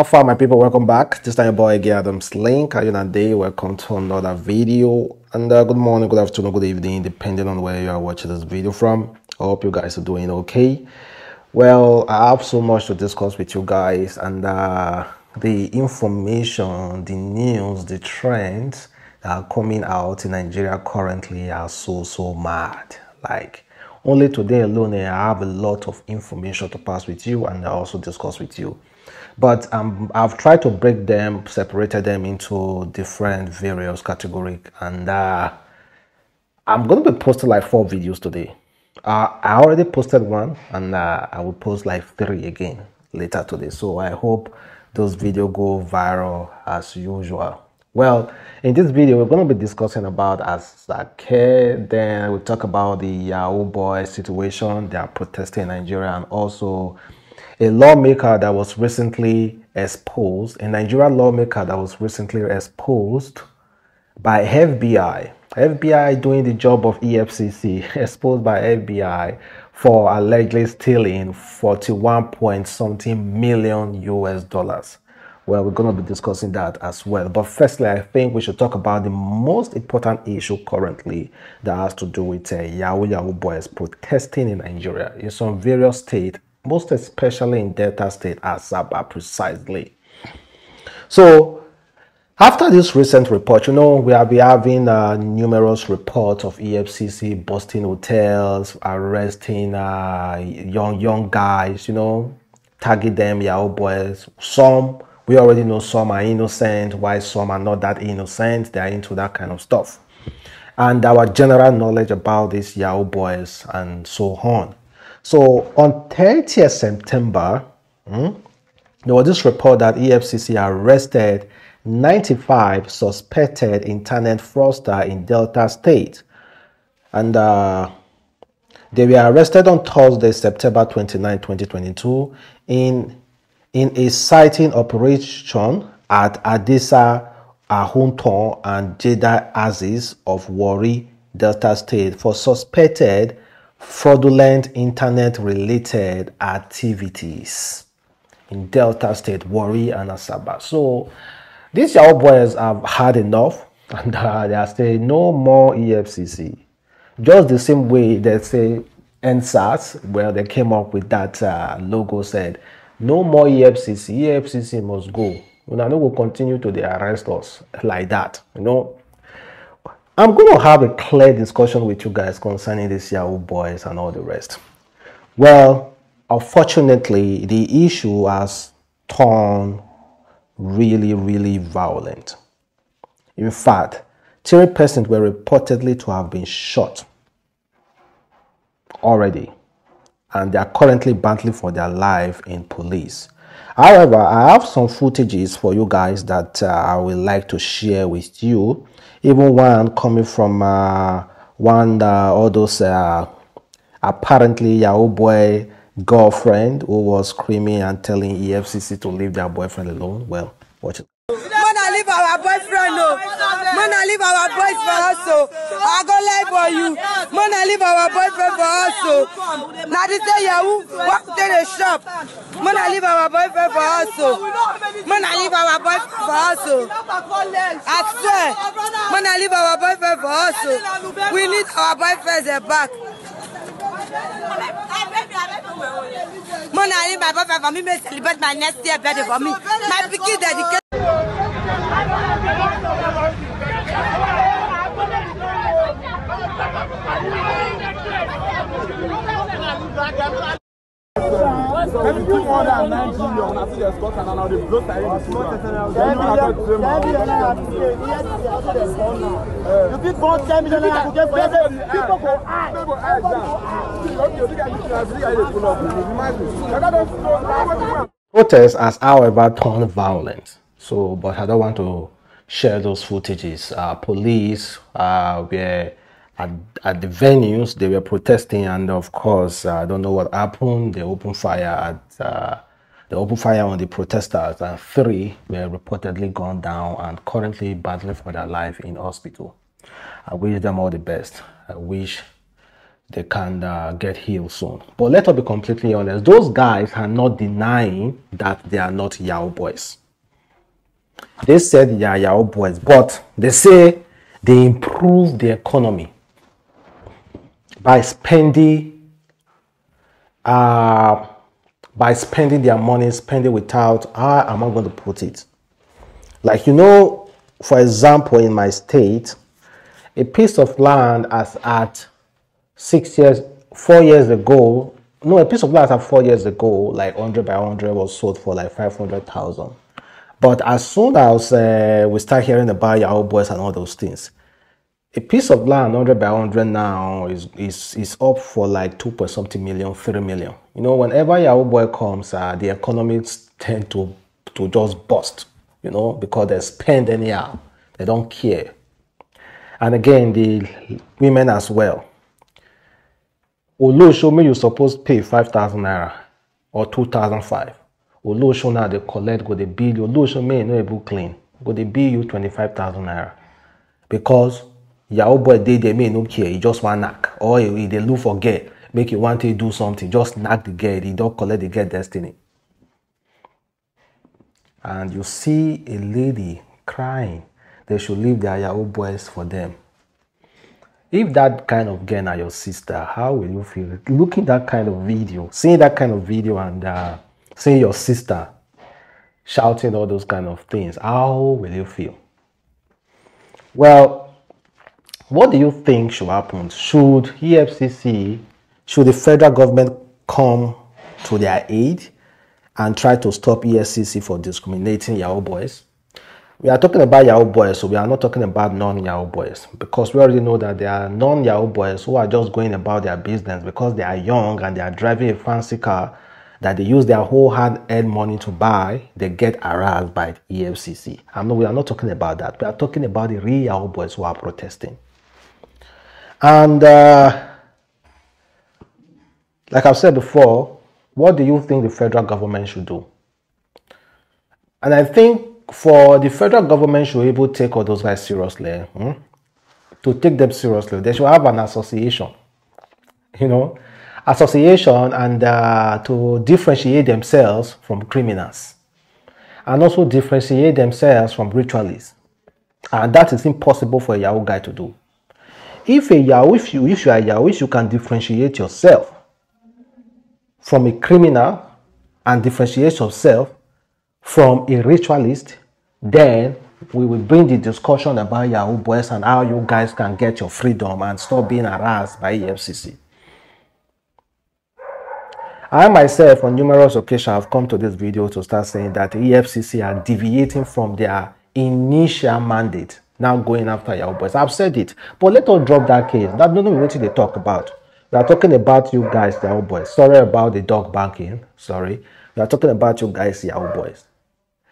far, my people? Welcome back. This time your boy again, Adamslink. How you doing today? Welcome to another video. And good morning, good afternoon, good evening, depending on where you are watching this video from. I hope you guys are doing okay. Well, I have so much to discuss with you guys, and the information, the news, the trends that are coming out in Nigeria currently are so mad. Like, only today alone, I have a lot of information to pass with you and also discuss with you. But I've tried to break them, separated them into different various categories, and I'm going to be posting like 4 videos today. I already posted one, and I will post like 3 again later today. So I hope those videos go viral as usual. Well, in this video, we're going to be discussing about Asake. Then we'll talk about the Yahooboys situation. They are protesting in Nigeria, and also a lawmaker that was recently exposed, a Nigerian lawmaker that was recently exposed by FBI. FBI doing the job of EFCC, exposed by FBI for allegedly stealing 41 point something million US dollars. Well, we're going to be discussing that as well. But firstly, I think we should talk about the most important issue currently that has to do with Yahooboys protesting in Nigeria in some various states, most especially in Delta State, Asaba precisely. So, after this recent report, you know, we have been having numerous reports of EFCC busting hotels, arresting young guys, you know, tagging them Yahooboys. Some, we already know some are innocent, while some are not that innocent. They are into that kind of stuff. And our general knowledge about these Yahooboys and so on. So on 30th September, there was this report that EFCC arrested 95 suspected internet fraudsters in Delta State. And they were arrested on Thursday, September 29, 2022 in a sighting operation at Adisa Ahunton and Jeddah Aziz of Warri, Delta State for suspected fraudulent internet-related activities in Delta State, Warri and Asaba. So these Yahooboys have had enough, and they are saying no more EFCC. Just the same way they say NSAS, where they came up with that logo, said no more EFCC. EFCC must go. We are not going to continue to arrest us like that, you know. I'm going to have a clear discussion with you guys concerning these Yahooboys and all the rest. Well, unfortunately, the issue has turned really violent. In fact, 3 persons were reportedly to have been shot already, and they are currently battling for their life in police. However, I have some footages for you guys that I would like to share with you. Even one coming from all those apparently Yahooboy girlfriend who was screaming and telling EFCC to leave their boyfriend alone. Well, watch it. Mona leave our boyfriend, no. Mona leave our boys for us, so I go lie for you. Mona leave our boyfriend for us, so now they say Yahoo, walk to the shop. Mona leave our boyfriend for us, so Mona leave our boyfriend for us, so I swear, Mona leave our boyfriend for us, so we need our boyfriends back. Mona leave my boyfriend for me, may celebrate my next year birthday for me. My picky dedication. Protests has, however, turned violent. So, but I don't want to share those footages. Police were at the venues. They were protesting, and of course, I don't know what happened. They opened fire on the protesters, and 3 were reportedly gone down and currently battling for their life in hospital. I wish them all the best. I wish they can get healed soon. But let us be completely honest, those guys are not denying that they are not Yahoo boys. They said they are Yahoo boys, but they say they improve the economy by spending their money, spending without, how am I going to put it? Like, you know, for example, in my state, a piece of land as at 4 years ago, no, a piece of land as at 4 years ago, like 100 by 100 was sold for like 500,000. But as soon as we start hearing about Yahoo boys and all those things, a piece of land 100 by 100 now is up for like 2 something million, 3 million. You know, whenever Yahoo boy comes, the economics tend to just bust, you know, because they spend anyhow. They don't care. And again, the women as well. Olo show me you supposed to pay 5,000 naira or 2,005. Olo show now they collect, go they bill you. Olo show me no able clean. Go they bill you 25,000 naira. Because Yahoo boy they may no care, he just want knock. Or he they look for girl, make you want to do something, just knock the girl, he don't collect the girl destiny. And you see a lady crying, they should leave their Yahoo boys for them. If that kind of girl are your sister, how will you feel? Looking that kind of video, seeing that kind of video and seeing your sister shouting all those kind of things, how will you feel? Well, what do you think should happen? Should EFCC, should the federal government come to their aid and try to stop EFCC for discriminating Yahoo boys? We are talking about Yahoo boys, so we are not talking about non-Yahoo boys, because we already know that there are non-Yahoo boys who are just going about their business because they are young and they are driving a fancy car that they use their whole hard-earned money to buy. They get harassed by the EFCC. And no, we are not talking about that. We are talking about the real Yahoo boys who are protesting. And like I've said before, what do you think the federal government should do? And I think for the federal government should be able to take all those guys seriously, to take them seriously, they should have an association, you know, association, and to differentiate themselves from criminals, and also differentiate themselves from ritualists. And that is impossible for a Yahoo guy to do. If you are Yahoo, if you can differentiate yourself from a criminal and differentiate yourself from a ritualist, then we will bring the discussion about Yahoo boys and how you guys can get your freedom and stop being harassed by EFCC. I myself, on numerous occasions, have come to this video to start saying that the EFCC are deviating from their initial mandate, now going after Yahoo boys. I've said it, but let us drop that case. That's not what they talk about. We are talking about you guys, Yahoo boys. Sorry about the dog banking. Sorry. We are talking about you guys, Yahoo boys.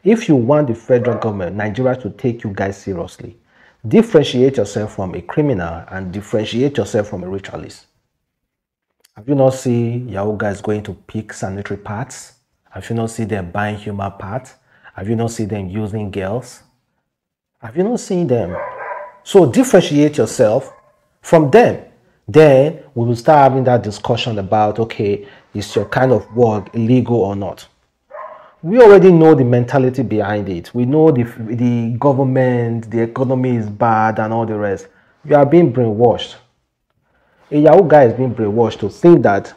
If you want the federal government, Nigeria, to take you guys seriously, differentiate yourself from a criminal and differentiate yourself from a ritualist. Have you not seen Yahoo guys going to pick sanitary parts? Have you not seen them buying human parts? Have you not seen them using girls? Have you not seen them? So differentiate yourself from them. Then we will start having that discussion about, okay, is your kind of work illegal or not? We already know the mentality behind it. We know the government, the economy is bad and all the rest. You are being brainwashed. A Yahoo guy is being brainwashed to think that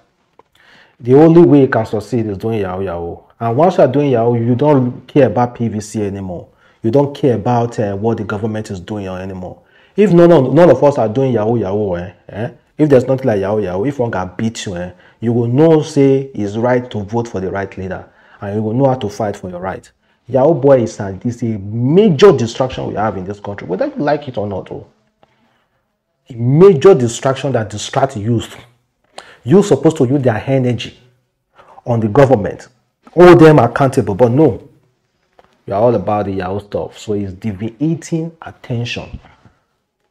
the only way you can succeed is doing Yahoo. And once you are doing Yahoo, you don't care about PVC anymore. You don't care about what the government is doing anymore. If none of us are doing Yahoo, if there's nothing like Yahoo, if one can beat you, you will know, say, it's right to vote for the right leader. And you will know how to fight for your right. Yahoo boy is a major distraction we have in this country, whether you like it or not. A major distraction that distracts youth. You're supposed to use their energy on the government, hold them accountable, but no. You are all about the Yahoo stuff, so it's deviating attention.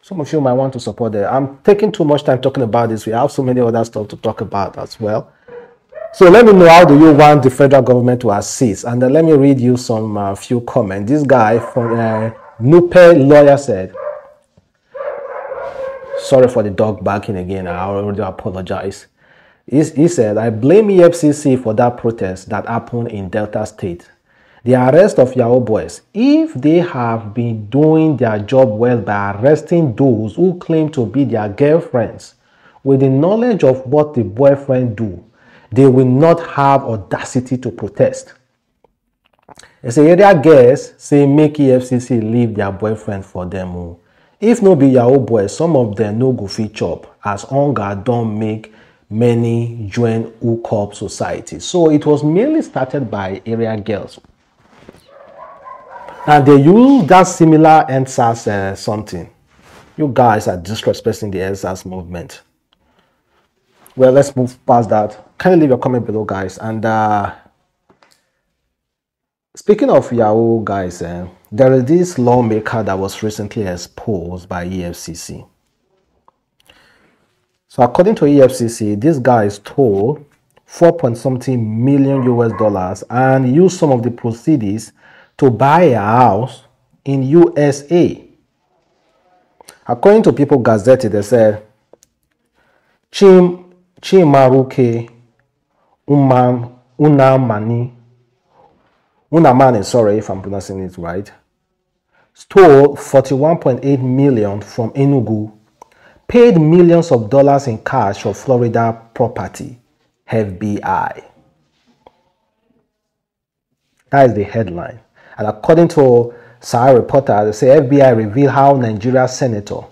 Some of you might want to support that. I'm taking too much time talking about this. We have so many other stuff to talk about as well. So let me know, how do you want the federal government to assist? And then let me read you some few comments. This guy from Nupe Lawyer said, Sorry for the dog barking again. I already apologize. He said, I blame EFCC for that protest that happened in Delta State. The arrest of Yahooboys, if they have been doing their job well by arresting those who claim to be their girlfriends, with the knowledge of what the boyfriend do, they will not have audacity to protest. As a area girls say make EFCC leave their boyfriend for them. If no be Yahooboys, some of them no go fit chop, as hunger don't make many join hook-up society. So it was mainly started by area girls. And they use that similar NSAS something. You guys are disrespecting the NSAS movement. Well, let's move past that. Kindly leave your comment below, guys. And speaking of Yahoo, guys, there is this lawmaker that was recently exposed by EFCC. So according to EFCC, this guy stole 4-something million US dollars and used some of the proceeds to buy a house in USA. According to People Gazette, they said, Chimaruke Unamani, sorry if I'm pronouncing it right, stole 41.8 million from Enugu, paid millions of dollars in cash for Florida property, FBI. That is the headline. And according to Sahara Reporter, they say FBI revealed how Nigeria Senator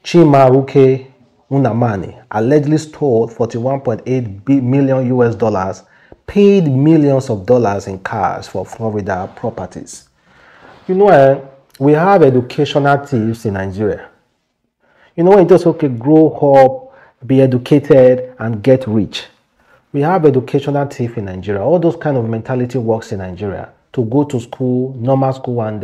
Chimaruke Unamani allegedly stole 41.8 million US dollars, paid millions of dollars in cash for Florida properties. You know, we have educational thieves in Nigeria. You know, it's just okay, grow up, be educated, and get rich. We have educational thieves in Nigeria. All those kind of mentality works in Nigeria. To go to school, normal school, and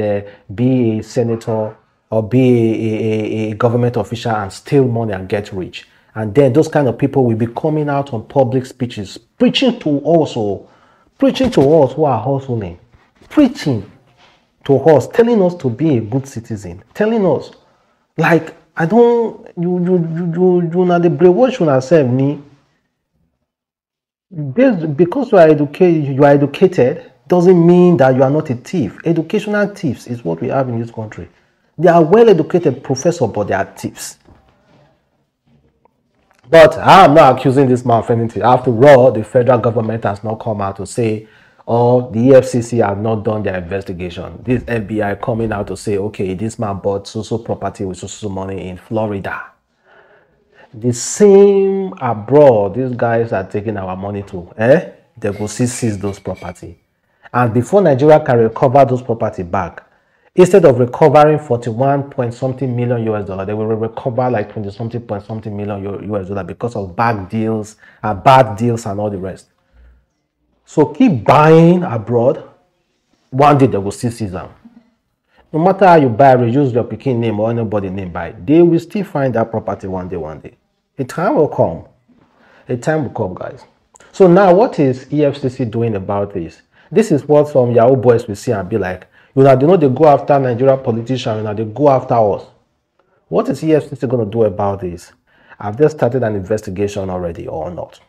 be a senator or be a government official and steal money and get rich. And then those kind of people will be coming out on public speeches, preaching to us who are hustling, preaching to us, telling us to be a good citizen, telling us, like, I don't, you not the brainwash yourself, ni. Because you are educated, doesn't mean that you are not a thief. Educational thieves is what we have in this country. They are well-educated professors, but they are thieves. But I'm not accusing this man of anything. After all, the federal government has not come out to say, or the EFCC have not done their investigation. This FBI coming out to say, okay, this man bought so property with so money in Florida. The same abroad, these guys are taking our money to, they will seize those property. And before Nigeria can recover those property back, instead of recovering 41-point-something million US dollars, they will recover like 20-something-point-something million US dollars because of bad deals and all the rest. So keep buying abroad. One day they will still seize them. No matter how you buy, reuse your Peking name or anybody name by, they will still find that property one day. A time will come. A time will come, guys. So now what is EFCC doing about this? This is what some Yahooboys will see and be like, you know, they go after Nigerian politicians, you know, they go after us. What is EFCC going to do about this? Have they started an investigation already or not?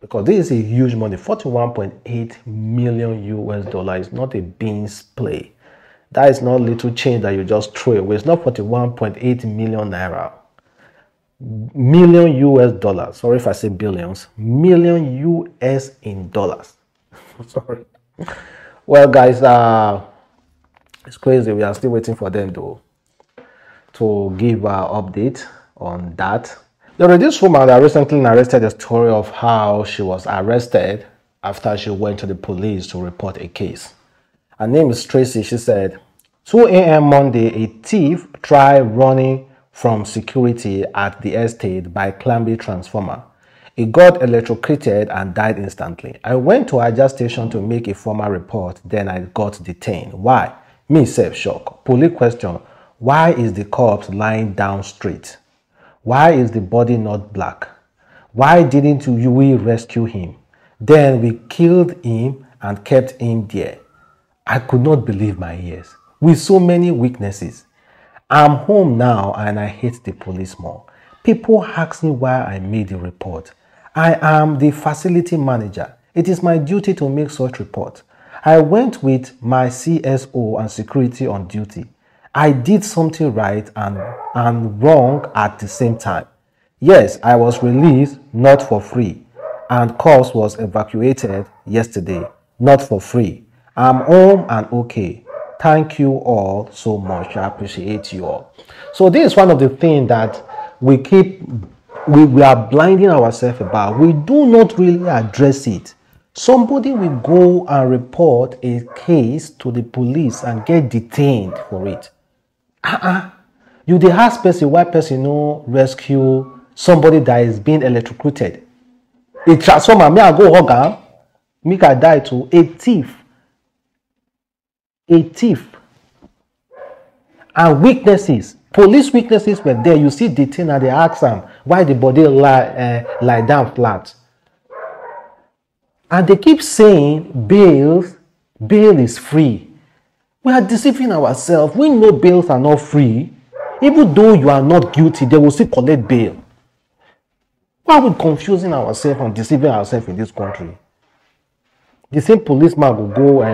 Because this is a huge money. 41.8 million US dollars is not a beans play. That is not little change that you just throw away. It's not 41.8 million naira. Million US dollars. Sorry if I say billions. Million US in dollars. Sorry. Well, guys, it's crazy. We are still waiting for them to give an update on that. There was this woman that recently narrated a story of how she was arrested after she went to the police to report a case. Her name is Tracy. She said, 2 a.m. Monday, a thief tried running from security at the estate by climbing transformer. He got electrocuted and died instantly. I went to Aja station to make a formal report, then I got detained. Why? Me self shock. Police question, why is the corpse lying down straight? Why is the body not black? Why didn't we rescue him? Then we killed him and kept him there. I could not believe my ears. With so many weaknesses, I'm home now and I hate the police more. People ask me why I made the report. I am the facility manager. It is my duty to make such report. I went with my CSO and security on duty. I did something right and wrong at the same time. Yes, I was released, not for free, and course was evacuated yesterday, not for free. I'm home and okay. Thank you all so much. I appreciate you all. So this is one of the things that we are blinding ourselves about. We do not really address it. Somebody will go and report a case to the police and get detained for it. You dey ask person why person no rescue somebody that is being electrocuted. A transformer, may I go hug am, make I die to a thief. A thief. And weaknesses. Police weaknesses were there. You see detained and they ask them why the body lie down flat. And they keep saying bail is free. We are deceiving ourselves. We know bails are not free. Even though you are not guilty, they will still collect bail. Why are we confusing ourselves and deceiving ourselves in this country? The same policeman will go, I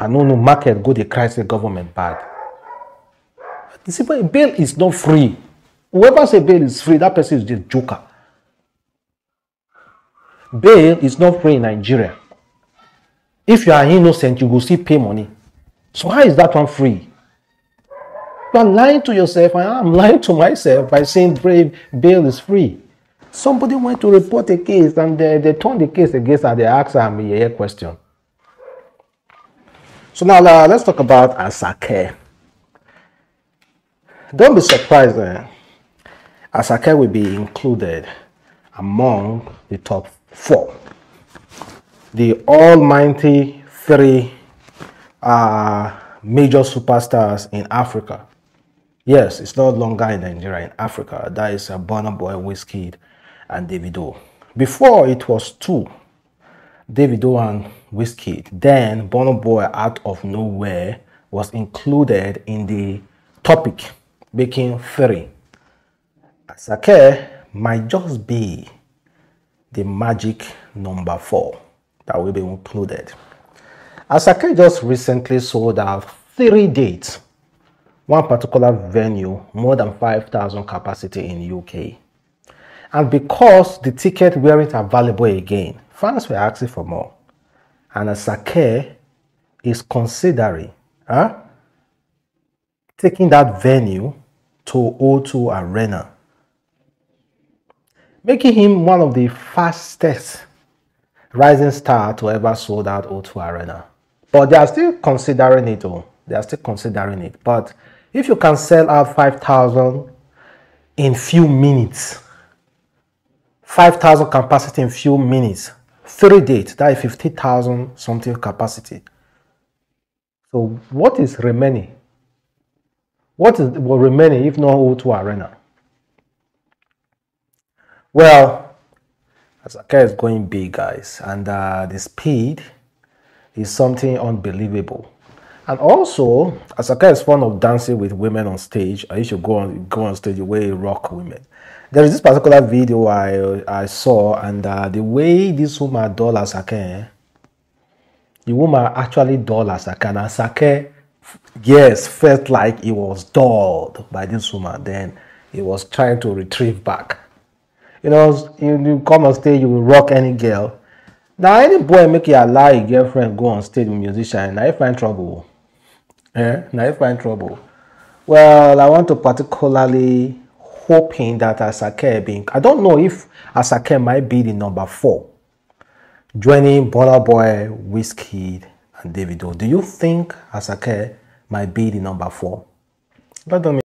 don't know, market, go the crisis government bad. Deceiving, bail is not free. Whoever says bail is free, that person is just joker. Bail is not free in Nigeria. If you are innocent, you will still pay money. So how is that one free? You are lying to yourself, and I'm lying to myself by saying bail is free. Somebody went to report a case and they turned the case against and they asked me a question. So now let's talk about Asake. Don't be surprised. Asake will be included among the top 4. The almighty 3 major superstars in Africa. Yes, it's no longer in Nigeria, in Africa. That is Burna Boy, Wizkid, and Davido. Before it was 2, Davido and Wizkid. Then Burna Boy, out of nowhere, was included in the topic, making 3. Asake might just be the magic number 4 that will be included. Asake just recently sold out 3 dates, one particular venue, more than 5,000 capacity in UK. And because the ticket weren't available again, fans were asking for more. And Asake is considering taking that venue to O2 Arena, making him one of the fastest rising stars to ever sold out O2 Arena. But they are still considering it. They are still considering it. But if you can sell out 5,000 in few minutes, 5,000 capacity in few minutes, 3 dates, that is 50,000 something capacity. So what is remaining? What is remaining if not O2 Arena? Well, Asake is going big, guys, and the speed is something unbelievable. And also, Asake is fond of dancing with women on stage. I used to go on stage the way he rock women. There is this particular video I saw, and the way this woman doll Asake, the woman actually doll Asake, and Asake, yes, felt like he was dolled by this woman. Then he was trying to retrieve back. You know, you come on stage, you will rock any girl. Now, any boy make you allow a girlfriend go on stage with musician, now you find trouble. Now you find trouble. Well, I want to particularly hoping that Asake being, I don't know if Asake might be the number 4, joining Burna Boy, Wizkid, and Davido. Do you think Asake might be the number 4? Let them